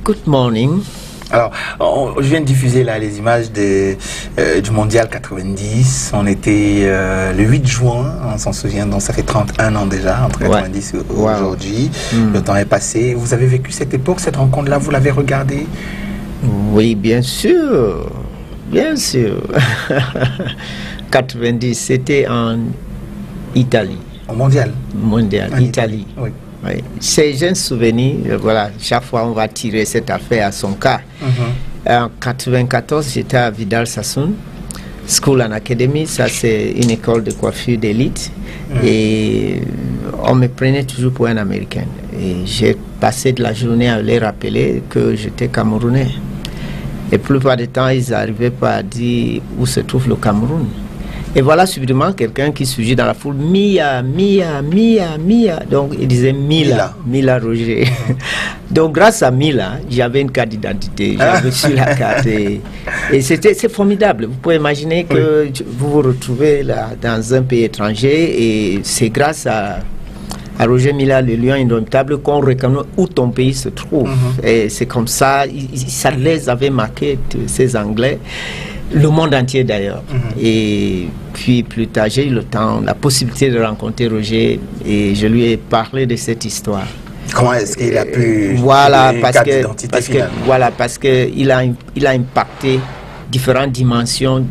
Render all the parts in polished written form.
Good morning. Alors, je viens de diffuser là les images du Mondial 90. On était le 8 juin, on s'en souvient, donc ça fait 31 ans déjà, entre 90 et aujourd'hui. Le temps est passé. Vous avez vécu cette époque, cette rencontre-là, vous l'avez regardée? Oui, bien sûr. Bien sûr. 90, c'était en Italie. Au Mondial? Mondial, Italie. Oui. Oui. C'est un souvenir, voilà, chaque fois on va tirer cette affaire à son cas. En 94, j'étais à Vidal Sassoon, School and Academy, ça c'est une école de coiffure d'élite. Et on me prenait toujours pour un Américain. Et j'ai passé de la journée à leur rappeler que j'étais Camerounais. Et la plupart du temps, ils n'arrivaient pas à dire où se trouve le Cameroun. Et voilà subitement quelqu'un qui surgit dans la foule, Mia, Mia, Mia, Mia. Donc il disait Mila, Mila Roger. Donc grâce à Mila, j'avais une carte d'identité, j'avais reçu la carte. Et c'est formidable. Vous pouvez imaginer que vous vous retrouvez là, dans un pays étranger et c'est grâce à Roger Mila, le lion indomptable, qu'on reconnaît où ton pays se trouve. Et c'est comme ça, ça les avait marqués, ces Anglais. Le monde entier d'ailleurs. Et puis plus tard, j'ai eu le temps, la possibilité de rencontrer Roger et je lui ai parlé de cette histoire. Comment est-ce qu'il a pu parce que il a impacté différentes dimensions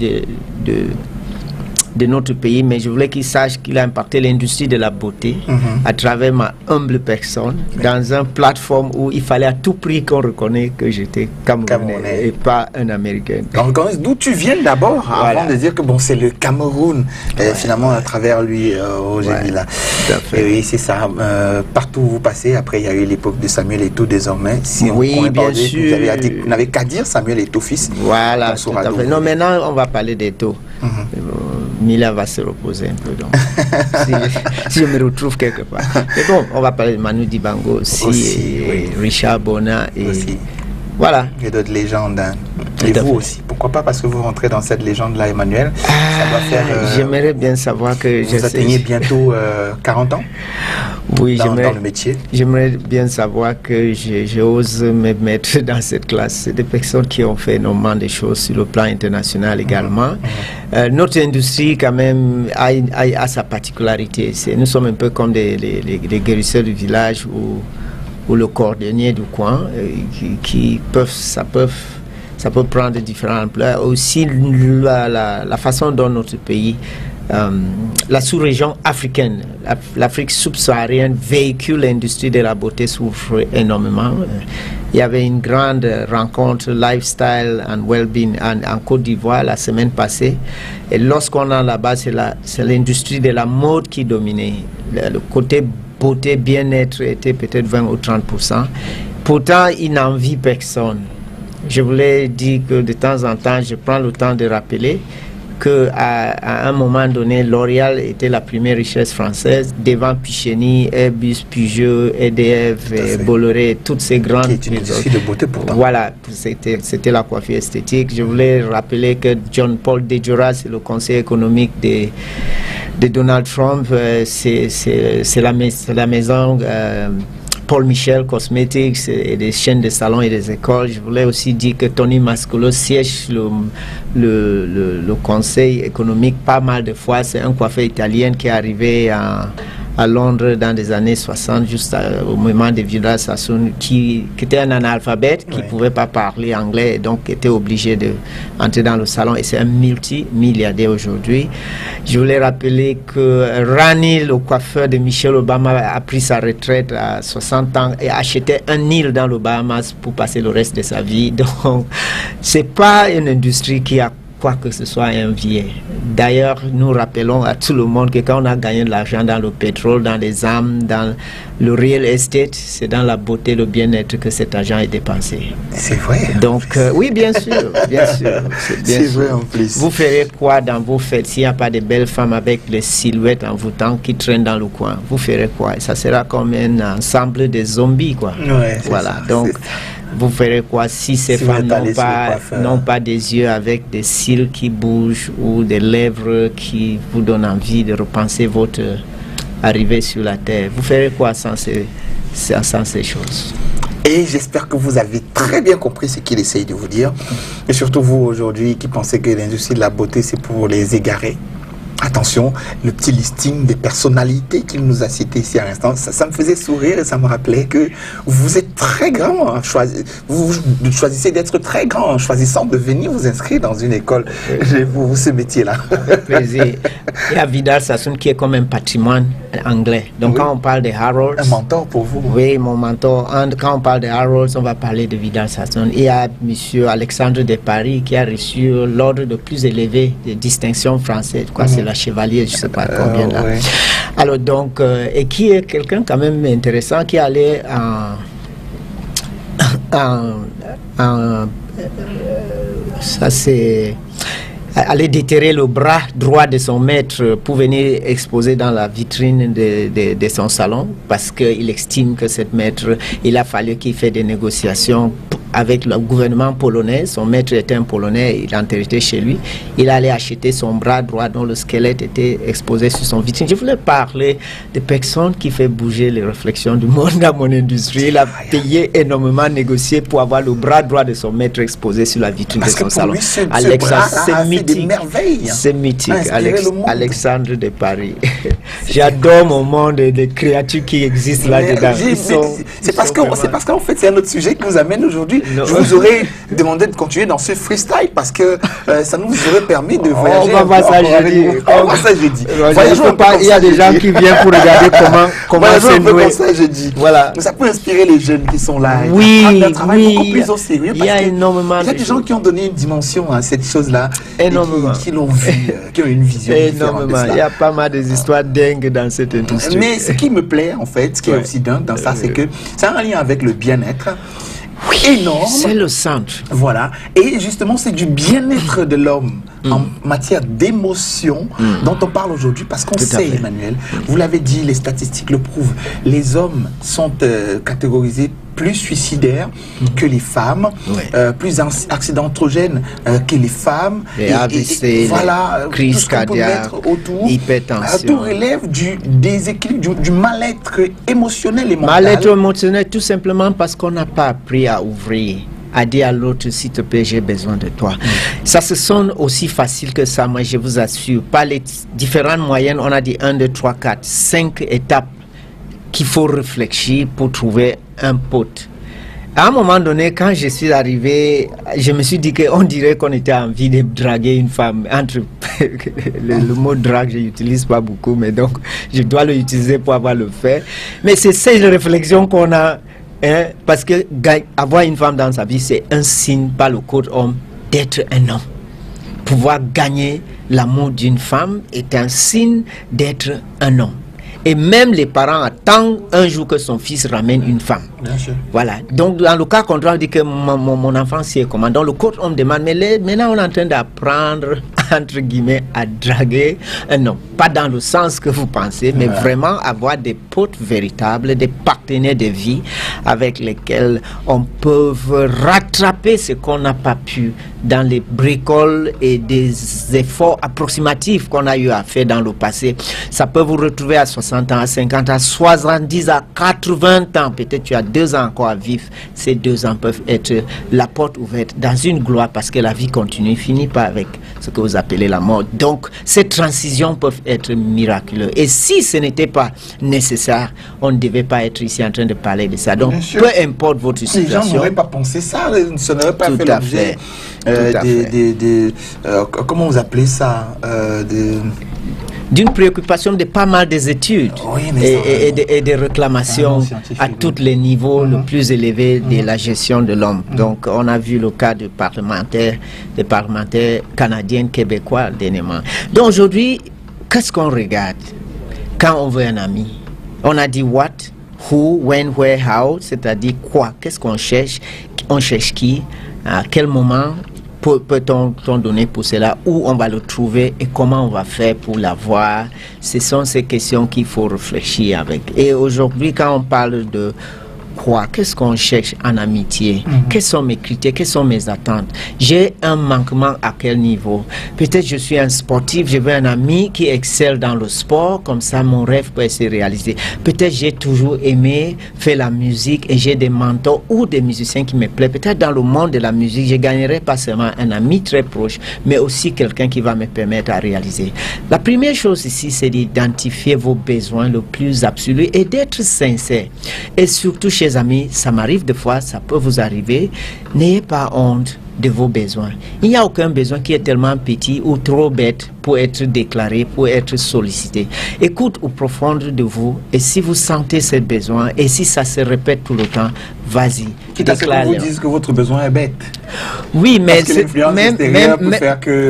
de notre pays, mais je voulais qu'il sache qu'il a impacté l'industrie de la beauté à travers ma humble personne, dans une plateforme où il fallait à tout prix qu'on reconnaisse que j'étais Camerounais et pas un Américain. D'où tu viens d'abord, avant de dire que bon, c'est le Cameroun, finalement à travers lui, Roger Mila. Et oui, c'est ça, partout où vous passez, après il y a eu l'époque de Samuel Eto'o désormais. Si bien sûr. Vous n'avez qu'à dire Samuel Eto'o fils. Voilà, tout à fait. Non, maintenant on va parler d'Eto'o. Mila va se reposer un peu, donc si je me retrouve quelque part. Mais bon, on va parler de Manu Dibango aussi, et Richard Bona et voilà. Il y a d'autres légendes. Et vous aussi, pourquoi pas, parce que vous rentrez dans cette légende-là, Emmanuel. Ça va faire. J'aimerais bien savoir que vous atteignez bientôt 40 ans. Oui, dans le métier. J'aimerais bien savoir que j'ose me mettre dans cette classe. C'est des personnes qui ont fait énormément de choses sur le plan international également. Notre industrie, quand même, a sa particularité. Nous sommes un peu comme les guérisseurs du village ou le cordonnier du coin, ça peut prendre différents ampleurs. Aussi, la façon dont notre pays, la sous-région africaine, l'Afrique subsaharienne véhicule l'industrie de la beauté souffre énormément. Il y avait une grande rencontre Lifestyle and Wellbeing en Côte d'Ivoire la semaine passée. Et lorsqu'on est là-bas, c'est l'industrie de la mode qui dominait. Le côté beauté, bien-être était peut-être 20 ou 30%. Pourtant, il n'envie personne. Je voulais dire que de temps en temps, je prends le temps de rappeler qu'à un moment donné, L'Oréal était la première richesse française, devant Picheny, Airbus, Peugeot, EDF, Bolloré, toutes ces grandes... Qui est une industrie de beauté pourtant. Voilà, c'était la coiffure esthétique. Je voulais rappeler que John Paul Dejora, c'est le conseiller économique de Donald Trump, c'est la maison... Paul Michel Cosmetics et des chaînes de salons et des écoles. Je voulais aussi dire que Tony Mascolo siège le conseil économique pas mal de fois. C'est un coiffeur italien qui est arrivé à Londres dans les années 60, juste au moment de Vidal Sassoon, qui était un analphabète, qui ne pouvait pas parler anglais, et donc était obligé d'entrer dans le salon. Et c'est un multimilliardaire aujourd'hui. Je voulais rappeler que Rani, le coiffeur de Michelle Obama, a pris sa retraite à 60 ans et achetait un île dans le Bahamas pour passer le reste de sa vie. Donc, c'est pas une industrie qui a quoi que ce soit envié. D'ailleurs, nous rappelons à tout le monde que quand on a gagné de l'argent dans le pétrole, dans les armes, dans le real estate, c'est dans la beauté, le bien-être que cet argent est dépensé. C'est vrai. Donc, oui, bien sûr, bien sûr. C'est vrai en plus. Vous ferez quoi dans vos fêtes s'il n'y a pas de belles femmes avec les silhouettes envoûtantes qui traînent dans le coin? Vous ferez quoi? Ça sera comme un ensemble de zombies, quoi. Ouais, voilà. Ça, donc, vous ferez quoi si ces femmes n'ont pas des yeux avec des cils qui bougent ou des lèvres qui vous donnent envie de repenser votre arrivée sur la terre? Vous ferez quoi sans ces choses? Et j'espère que vous avez très bien compris ce qu'il essaye de vous dire. Et surtout vous aujourd'hui qui pensez que l'industrie de la beauté c'est pour les égarés. Attention, le petit listing des personnalités qu'il nous a citées ici à l'instant, ça me faisait sourire et ça me rappelait que vous êtes très grand. Vous choisissez d'être très grand en choisissant de venir vous inscrire dans une école pour ce métier-là. Avec plaisir. Il y a Vidal Sassoon qui est comme un patrimoine anglais. Donc quand on parle de Harrods... Un mentor pour vous. Oui, mon mentor. Quand on parle de Harrods, on va parler de Vidal Sassoon. Il y a M. Alexandre de Paris qui a reçu l'ordre le plus élevé de distinction française. C'est la chevalier, je ne sais pas combien là. Ouais. Alors donc, et qui est quelqu'un quand même intéressant, qui allait ça c'est aller déterrer le bras droit de son maître pour venir exposer dans la vitrine de son salon, parce qu'il estime que cette maître, il a fallu qu'il fasse des négociations avec le gouvernement polonais. Son maître était un Polonais, il était chez lui. Il allait acheter son bras droit dont le squelette était exposé sur son vitrine. Je voulais parler de personnes qui font bouger les réflexions du monde dans mon industrie. Il a payé énormément, négocié pour avoir le bras droit de son maître exposé sur la vitrine de son salon. C'est mythique. C'est mythique. Alexandre de Paris. J'adore mon monde de créatures qui existent là-dedans. C'est parce qu'en fait, c'est un autre sujet qui nous amène aujourd'hui. Je vous aurais demandé de continuer dans ce freestyle parce que ça nous aurait permis de voyager. On va voir ça jeudi. On va ça jeudi. Il y a des gens qui viennent pour regarder comment c'est noué. Voilà. Ça peut inspirer les jeunes qui sont là. Oui, un travail beaucoup plus au sérieux. Il y a énormément. Il y a des gens qui ont donné une dimension à cette chose-là. Énormément. Qui l'ont vu, qui ont une vision. Énormément. Il y a pas mal des histoires dingues dans cette industrie. Mais ce qui me plaît, en fait, ce qui est aussi dingue dans ça, c'est que ça a un lien avec le bien-être. Énorme. C'est le centre. Voilà. Et justement, c'est du bien-être de l'homme en matière d'émotion dont on parle aujourd'hui parce qu'on sait, Emmanuel, vous l'avez dit, les statistiques le prouvent, les hommes sont catégorisés plus suicidaires que les femmes, plus accidentogènes que les femmes. Les AVC, voilà, crise cardiaque, hypertension. Tout relève du déséquilibre, du mal-être émotionnel et mental. Mal-être émotionnel, tout simplement parce qu'on n'a pas appris à ouvrir, à dire à l'autre, s'il te plaît, j'ai besoin de toi. Ça se sonne aussi facile que ça, moi je vous assure. Par les différentes moyennes, on a dit 1, 2, 3, 4, 5 étapes qu'il faut réfléchir pour trouver un pote. À un moment donné, quand je suis arrivé, je me suis dit qu'on dirait qu'on était envie de draguer une femme. Le mot drague, je n'utilise pas beaucoup, mais donc je dois l'utiliser pour avoir le fait. Mais c'est cette réflexion qu'on a, hein, parce que avoir une femme dans sa vie, c'est un signe par le code homme d'être un homme. Pouvoir gagner l'amour d'une femme est un signe d'être un homme. Et même les parents attendent un jour que son fils ramène une femme. Bien sûr. Voilà. Donc, dans le cas contraire, on dit que mon enfant, c'est comment. Donc, le coach, on me demande, mais maintenant, on est en train d'apprendre, entre guillemets, à draguer. Non, pas dans le sens que vous pensez, mais vraiment avoir des potes véritables, des partenaires de vie avec lesquels on peut rattraper ce qu'on n'a pas pu dans les bricoles et des efforts approximatifs qu'on a eu à faire dans le passé. Ça peut vous retrouver à 60 ans, à 50 ans, à 70 à 80 ans. Peut-être tu as 2 ans encore à vivre. Ces 2 ans peuvent être la porte ouverte dans une gloire parce que la vie continue, finit pas avec ce que vous appelez la mort. Donc, ces transitions peuvent être miraculeuses. Et si ce n'était pas nécessaire, on ne devait pas être ici en train de parler de ça. Donc, peu importe votre situation. Les gens n'auraient pas pensé ça, ça n'aurait pas fait l'objet comment vous appelez ça d'une préoccupation de pas mal des études et des réclamations à tous les niveaux le plus élevés de la gestion de l'homme. Donc, on a vu le cas des parlementaires canadiens, québécois, dernièrement. Donc, aujourd'hui, qu'est-ce qu'on regarde quand on veut un ami? On a dit what, who, when, where, how, c'est-à-dire quoi? Qu'est-ce qu'on cherche? On cherche qui? À quel moment peut-on donner pour cela, où on va le trouver et comment on va faire pour l'avoir? Ce sont ces questions qu'il faut réfléchir avec. Et aujourd'hui, quand on parle de quoi? Qu'est-ce qu'on cherche en amitié? Quels sont mes critères? Quelles sont mes attentes? J'ai un manquement à quel niveau? Peut-être je suis un sportif, je veux un ami qui excelle dans le sport, comme ça mon rêve peut se réaliser. Peut-être j'ai toujours aimé faire la musique et j'ai des mentors ou des musiciens qui me plaisent. Peut-être dans le monde de la musique, je gagnerai pas seulement un ami très proche, mais aussi quelqu'un qui va me permettre à réaliser. La première chose ici, c'est d'identifier vos besoins le plus absolu et d'être sincère. Et surtout, chers amis, ça m'arrive des fois, ça peut vous arriver, n'ayez pas honte de vos besoins. Il n'y a aucun besoin qui est tellement petit ou trop bête pour être déclaré, pour être sollicité. Écoute au profond de vous, et si vous sentez ces besoins, et si ça se répète tout le temps, vas-y. Quitte à ce que vous dites que votre besoin est bête. Oui, mais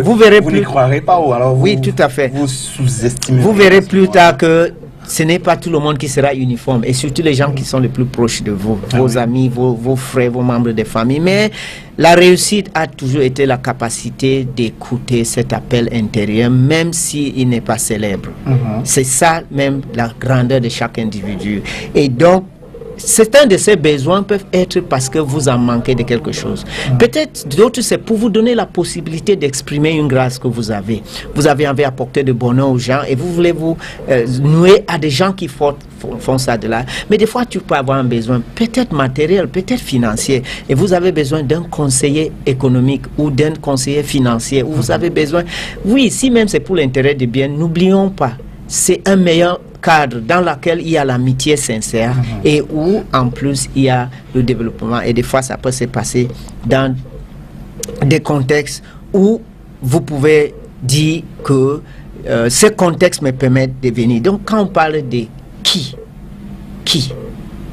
vous verrez vous n'y croirez pas, ou alors vous, oui, tout à fait. Vous sous-estimez. Vous verrez plus tard que ce n'est pas tout le monde qui sera uniforme, et surtout les gens qui sont les plus proches de vous, vos amis, vos frères, vos membres de famille. Mais la réussite a toujours été la capacité d'écouter cet appel intérieur, même s'il n'est pas célèbre. C'est ça même la grandeur de chaque individu. Et donc, certains de ces besoins peuvent être parce que vous en manquez de quelque chose. Peut-être d'autres, c'est pour vous donner la possibilité d'exprimer une grâce que vous avez. Vous avez envie d'apporter de bonheur aux gens et vous voulez vous nouer à des gens qui font ça de là. Mais des fois, tu peux avoir un besoin peut-être matériel, peut-être financier. Et vous avez besoin d'un conseiller économique ou d'un conseiller financier. Ou vous avez besoin... Oui, si même c'est pour l'intérêt du bien, n'oublions pas, c'est un meilleur cadre dans lequel il y a l'amitié sincère et où en plus il y a le développement, et des fois ça peut se passer dans des contextes où vous pouvez dire que ce contexte me permet de venir. Donc quand on parle de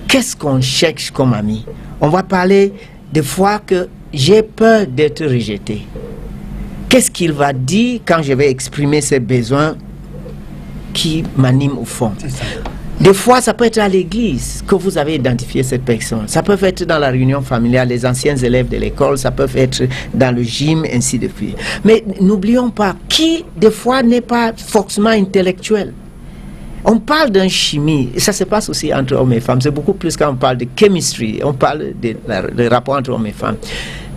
qu'est-ce qu'on cherche comme ami, on va parler des fois que j'ai peur d'être rejeté. Qu'est-ce qu'il va dire quand je vais exprimer ses besoins qui m'anime au fond? Des fois, ça peut être à l'église que vous avez identifié cette personne. Ça peut être dans la réunion familiale, les anciens élèves de l'école, ça peut être dans le gym, ainsi de suite. Mais n'oublions pas, qui des fois n'est pas forcément intellectuel. On parle d'un chimie, et ça se passe aussi entre hommes et femmes. C'est beaucoup plus quand on parle de chemistry, on parle de rapport entre hommes et femmes.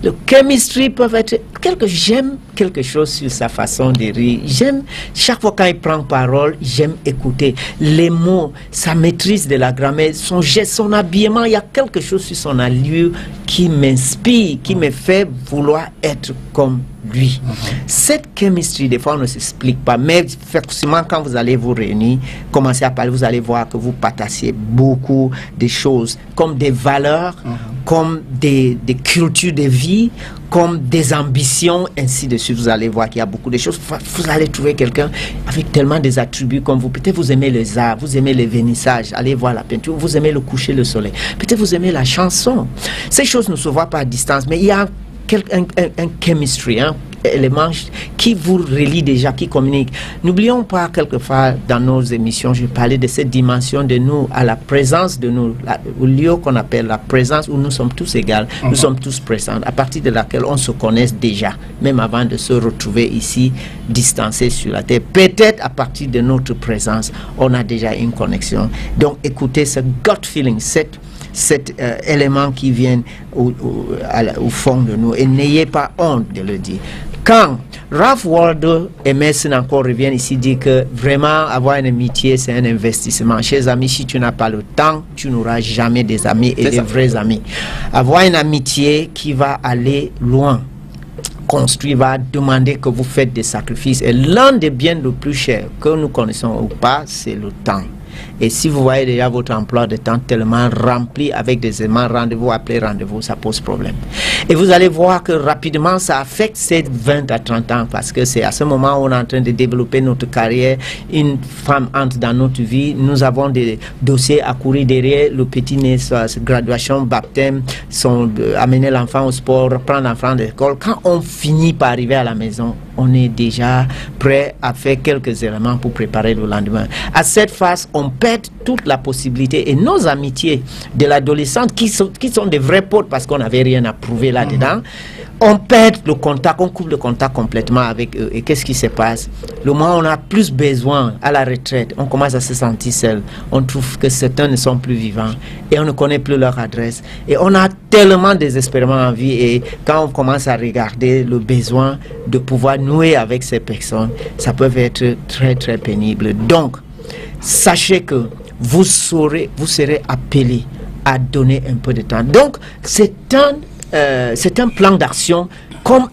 Le chemistry peut être j'aime quelque chose sur sa façon de rire. J'aime, chaque fois quand il prend parole, j'aime écouter les mots, sa maîtrise de la grammaire, son geste, son habillement. Il y a quelque chose sur son allure qui m'inspire, qui me fait vouloir être comme lui. Cette chemistry, des fois, on ne s'explique pas. Mais forcément, quand vous allez vous réunir, commencer à parler, vous allez voir que vous partagez beaucoup de choses, comme des valeurs, comme des cultures de vie, comme des ambitions, ainsi de suite. Vous allez voir qu'il y a beaucoup de choses. Vous allez trouver quelqu'un avec tellement des attributs comme vous. Peut-être vous aimez les arts, vous aimez les vernissages, allez voir la peinture, vous aimez le coucher, le soleil. Peut-être vous aimez la chanson. Ces choses ne se voient pas à distance, mais il y a un chemistry, un élément qui vous relie déjà, qui communique. N'oublions pas, quelquefois dans nos émissions, je parlais de cette dimension de nous à la présence de nous, au lieu qu'on appelle la présence où nous sommes tous égaux, nous sommes tous présents, à partir de laquelle on se connaît déjà, même avant de se retrouver ici, distancés sur la terre. Peut-être à partir de notre présence, on a déjà une connexion. Donc écoutez ce gut feeling, cet élément qui vient au fond de nous, et n'ayez pas honte de le dire. Quand Ralph Waldo Emerson encore reviennent ici dire que vraiment avoir une amitié c'est un investissement. Chers amis, si tu n'as pas le temps, tu n'auras jamais des amis et des vrais amis. Avoir une amitié qui va aller loin, construire, va demander que vous faites des sacrifices, et l'un des biens le plus cher que nous connaissons ou pas, c'est le temps. Et si vous voyez déjà votre emploi de temps tellement rempli avec des éléments rendez-vous après rendez-vous, ça pose problème. Et vous allez voir que rapidement, ça affecte ces 20 à 30 ans, parce que c'est à ce moment où on est en train de développer notre carrière. Une femme entre dans notre vie, nous avons des dossiers à courir derrière, le petit-né, sa graduation, baptême, amener l'enfant au sport, reprendre l'enfant de l'école. Quand on finit par arriver à la maison, on est déjà prêt à faire quelques éléments pour préparer le lendemain. À cette phase, on perd toute la possibilité, et nos amitiés de l'adolescente qui sont des vrais potes parce qu'on n'avait rien à prouver là-dedans, on perd le contact, on coupe le contact complètement avec eux. Et qu'est-ce qui se passe? Le moment où on a plus besoin à la retraite, on commence à se sentir seul. On trouve que certains ne sont plus vivants et on ne connaît plus leur adresse. Et on a tellement désespérément envie, et quand on commence à regarder le besoin de pouvoir nouer avec ces personnes, ça peut être très très pénible. Donc, sachez que vous serez appelés à donner un peu de temps. Donc, c'est un plan d'action comme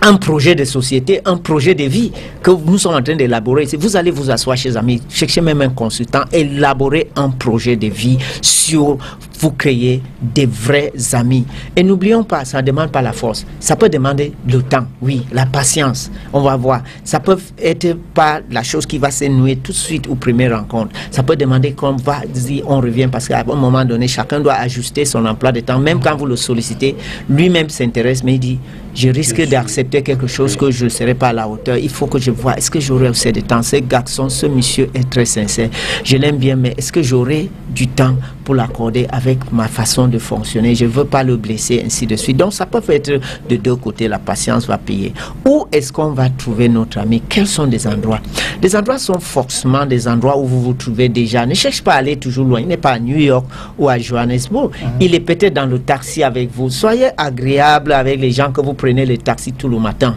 un projet de société, un projet de vie que nous sommes en train d'élaborer. Vous allez vous asseoir chez amis, cherchez même un consultant, élaborer un projet de vie sur vous créer des vrais amis. Et n'oublions pas, ça ne demande pas la force. Ça peut demander le temps, oui, la patience. On va voir. Ça peut être pas la chose qui va se nouer tout de suite aux premières rencontres. Ça peut demander qu'on va dire, on revient, parce qu'à un moment donné, chacun doit ajuster son emploi de temps. Même quand vous le sollicitez, lui-même s'intéresse, mais il dit, je risque d'accepter quelque chose que je ne serai pas à la hauteur. Il faut que je vois, est-ce que j'aurai assez de temps? Ce garçon, ce monsieur est très sincère. Je l'aime bien, mais est-ce que j'aurai du temps pour l'accorder avec ma façon de fonctionner? Je ne veux pas le blesser, ainsi de suite. Donc, ça peut être de deux côtés, la patience va payer. Où est-ce qu'on va trouver notre ami? Quels sont des endroits? Les endroits sont forcément des endroits où vous vous trouvez déjà. Ne cherche pas à aller toujours loin. Il n'est pas à New York ou à Johannesburg. Il est peut-être dans le taxi avec vous. Soyez agréable avec les gens que vous prenez le taxi tout le matin.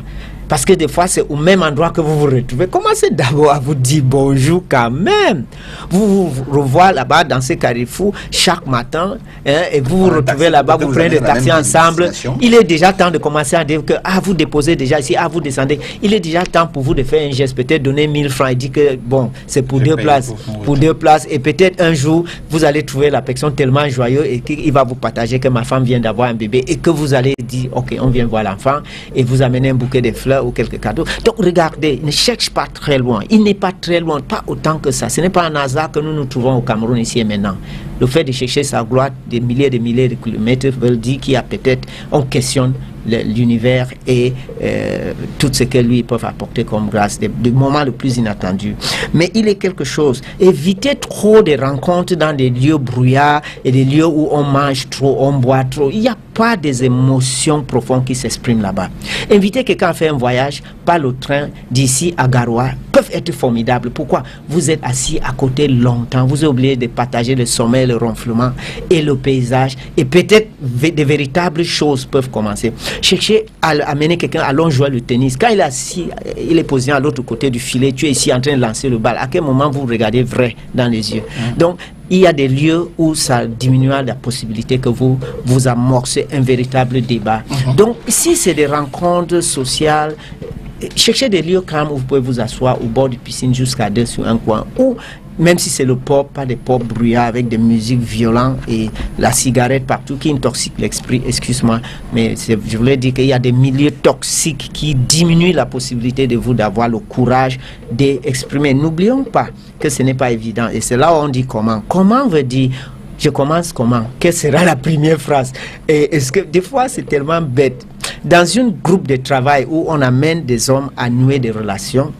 Parce que des fois, c'est au même endroit que vous vous retrouvez. Commencez d'abord à vous dire bonjour quand même. Vous vous revoyez là-bas dans ces carrefours chaque matin, hein, et vous vous retrouvez là-bas, vous prenez le taxi ensemble. Il est déjà temps de commencer à dire que vous déposez déjà ici, vous descendez. Il est déjà temps pour vous de faire un geste, peut-être donner 1000 francs et dire que bon, c'est pour deux places. Pour deux places. Et peut-être un jour, vous allez trouver la personne tellement joyeuse et qu'il va vous partager que ma femme vient d'avoir un bébé et que vous allez dire, ok, on vient voir l'enfant et vous amenez un bouquet de fleurs ou quelques cadeaux. Donc regardez, ne cherche pas très loin. Il n'est pas très loin, pas autant que ça. Ce n'est pas un hasard que nous nous trouvons au Cameroun ici et maintenant. Le fait de chercher sa gloire des milliers de kilomètres veut dire qu'il y a peut-être, on questionne l'univers et tout ce que lui peut apporter comme grâce, des moments les plus inattendus. Mais il est quelque chose. Évitez trop de rencontres dans des lieux brouillards et des lieux où on mange trop, on boit trop. Il n'y a pas des émotions profondes qui s'expriment là-bas. Invitez quelqu'un à faire un voyage par le train d'ici à Garoua peuvent être formidables. Pourquoi? Vous êtes assis à côté longtemps, vous êtes obligé de partager le sommeil, le ronflement et le paysage, et peut-être de véritables choses peuvent commencer. Cherchez à amener quelqu'un, allons jouer le tennis. Quand il est assis, il est posé à l'autre côté du filet, tu es ici en train de lancer le bal. À quel moment vous regardez vrai dans les yeux? Donc, il y a des lieux où ça diminuera la possibilité que vous amorcez un véritable débat. Donc, ici, c'est des rencontres sociales. Cherchez des lieux calmes où vous pouvez vous asseoir au bord de piscine jusqu'à 2 sur un coin, ou même si c'est le pop, pas des pop bruyants avec des musiques violentes et la cigarette partout qui intoxique l'esprit, excuse-moi, mais je voulais dire qu'il y a des milieux toxiques qui diminuent la possibilité de vous d'avoir le courage d'exprimer. N'oublions pas que ce n'est pas évident, et c'est là où on dit comment. Comment veut dire je commence comment? Quelle sera la première phrase? Et est-ce que des fois c'est tellement bête. Dans un groupe de travail où on amène des hommes à nouer des relations,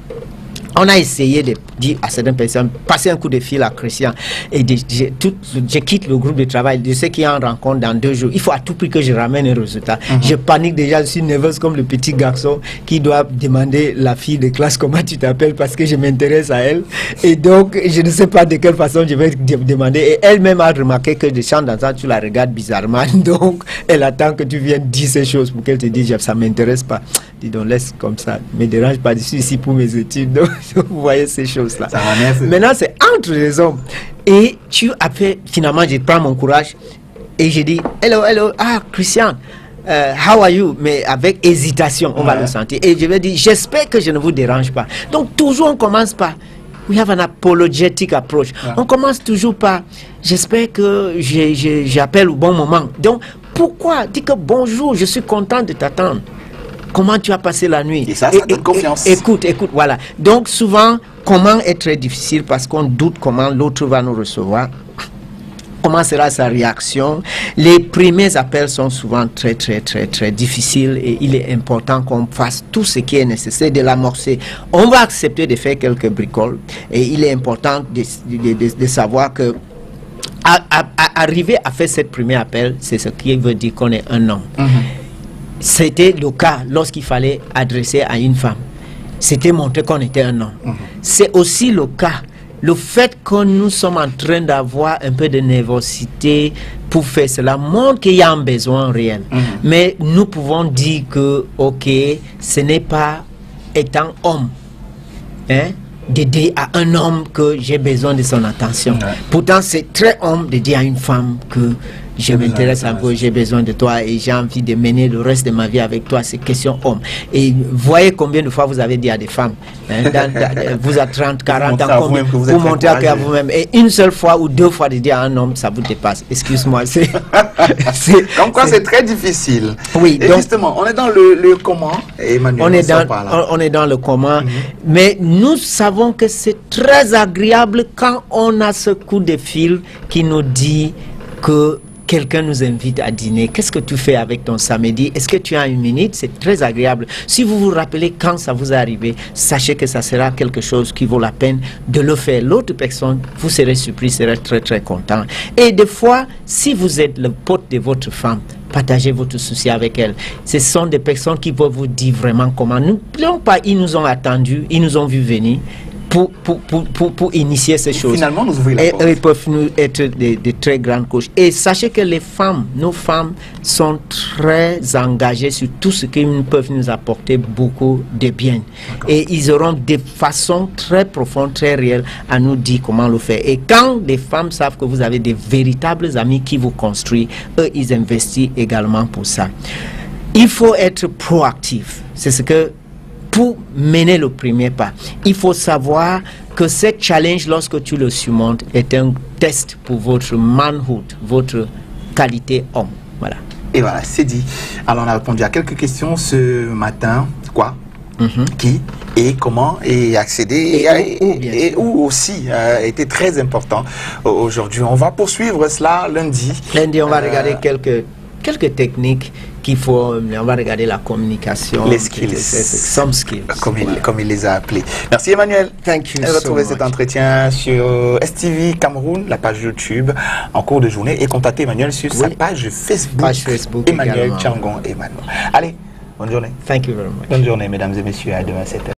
on a essayé de dire à certaines personnes, passez un coup de fil à Christian, et je quitte le groupe de travail, je sais qu'il y a une rencontre dans 2 jours, il faut à tout prix que je ramène un résultat. Je panique déjà, je suis nerveuse comme le petit garçon qui doit demander la fille de classe comment tu t'appelles parce que je m'intéresse à elle, et donc je ne sais pas de quelle façon je vais demander, et elle-même a remarqué que de temps en temps tu la regardes bizarrement, donc elle attend que tu viennes dire ces choses pour qu'elle te dise ça m'intéresse pas. Dis donc, laisse comme ça, ne me dérange pas, je suis ici pour mes études. Donc vous voyez ces choses-là. Maintenant, c'est entre les hommes. Et tu as fait, finalement, je prends mon courage et je dis, hello, Christian, how are you? Mais avec hésitation, on va le sentir. Et je vais dire, j'espère que je ne vous dérange pas. Donc, toujours, on commence par, we have an apologetic approach. On commence toujours par, j'espère que j'appelle au bon moment. Donc, pourquoi? Dis que bonjour, je suis content de t'attendre. Comment tu as passé la nuit? Et ça donne confiance. Écoute, voilà. Donc souvent, comment est très difficile parce qu'on doute comment l'autre va nous recevoir. Comment sera sa réaction? Les premiers appels sont souvent très difficiles et il est important qu'on fasse tout ce qui est nécessaire de l'amorcer. On va accepter de faire quelques bricoles et il est important de savoir que arriver à faire cette premier appel, c'est ce qui veut dire qu'on est un homme. c'était le cas lorsqu'il fallait adresser à une femme. C'était montrer qu'on était un homme. C'est aussi le cas. Le fait que nous sommes en train d'avoir un peu de nervosité pour faire cela montre qu'il y a un besoin réel. Mais nous pouvons dire que, ok, ce n'est pas étant homme, hein, de dire à un homme que j'ai besoin de son attention. Pourtant, c'est très homme de dire à une femme que je m'intéresse un peu, j'ai besoin de toi et j'ai envie de mener le reste de ma vie avec toi. C'est question homme. Et voyez combien de fois vous avez dit à des femmes, hein, vous avez 30, 40 ans, vous montrer à vous-même. Et une seule fois ou deux fois de dire à un homme, ça vous dépasse. Excuse-moi. Comme quoi, c'est très difficile. Oui. Et donc, justement, on est dans le comment, Emmanuel. On est dans le comment. Mais nous savons que c'est très agréable quand on a ce coup de fil qui nous dit que quelqu'un nous invite à dîner. Qu'est-ce que tu fais avec ton samedi? Est-ce que tu as une minute? C'est très agréable. Si vous vous rappelez quand ça vous est arrivé, sachez que ça sera quelque chose qui vaut la peine de le faire. L'autre personne, vous serez surpris, serez très très content. Et des fois, si vous êtes le pote de votre femme, partagez votre souci avec elle. Ce sont des personnes qui vont vous dire vraiment comment. N'oublions pas, ils nous ont attendus, ils nous ont vu venir pour initier ces choses. Finalement, nous ouvrir la porte. Ils peuvent nous être de très grandes coachs. Et sachez que les femmes, nos femmes, sont très engagées sur tout ce qu'ils peuvent nous apporter beaucoup de bien. Et ils auront des façons très profondes, très réelles à nous dire comment le faire. Et quand les femmes savent que vous avez des véritables amis qui vous construisent, eux, ils investissent également pour ça. Il faut être proactif. C'est ce que pour mener le premier pas, il faut savoir que ce challenge, lorsque tu le surmontes, est un test pour votre manhood, votre qualité homme. Voilà. Et voilà, c'est dit. Alors, on a répondu à quelques questions ce matin. Quoi? Qui et comment et accéder et où aussi était très important aujourd'hui. On va poursuivre cela lundi. Lundi, on va regarder quelques techniques qu'il faut. On va regarder la communication, les skills, some skills, comme il les a appelés. Merci Emmanuel. Thank you. Retrouvez cet entretien sur STV Cameroun, la page YouTube en cours de journée, et contactez Emmanuel sur sa page Facebook. Emmanuel Tchangon Emmanuel. Allez, bonne journée. Thank you very much. Bonne journée mesdames et messieurs, à demain 7h.